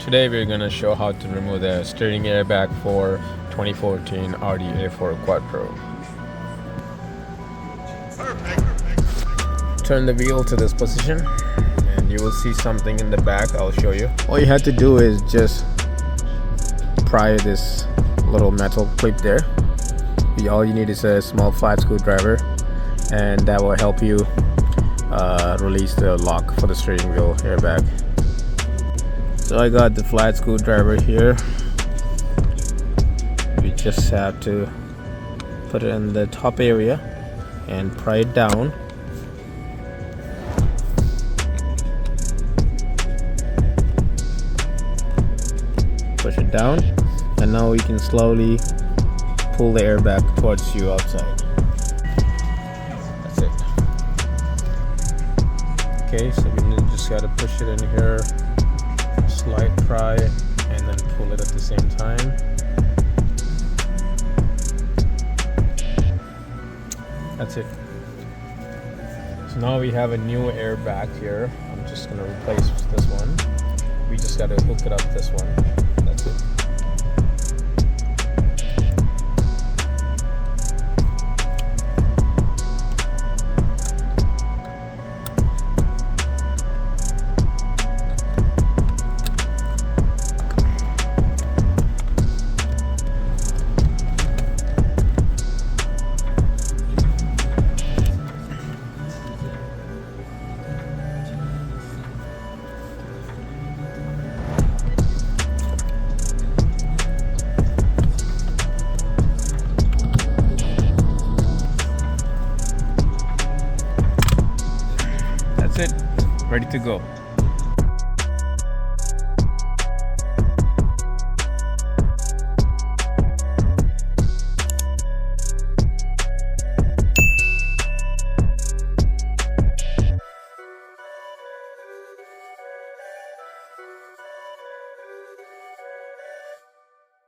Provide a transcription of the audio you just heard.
Today we're gonna show how to remove the steering airbag for 2014 Audi A4 Quattro. Turn the wheel to this position and you will see something in the back. I'll show you. All you have to do is just pry this little metal clip there. All you need is a small flat screwdriver, and that will help you release the lock for the steering wheel airbag. So I got the flat screwdriver here. We just have to put it in the top area and pry it down. Push it down, and now we can slowly pull the airbag towards you outside. That's it. Okay, so we just gotta push it in here, slide pry, and then pull it at the same time. That's it. So now we have a new airbag here. I'm just gonna replace this one. We just gotta hook it up this one. That's it. That's it, ready to go.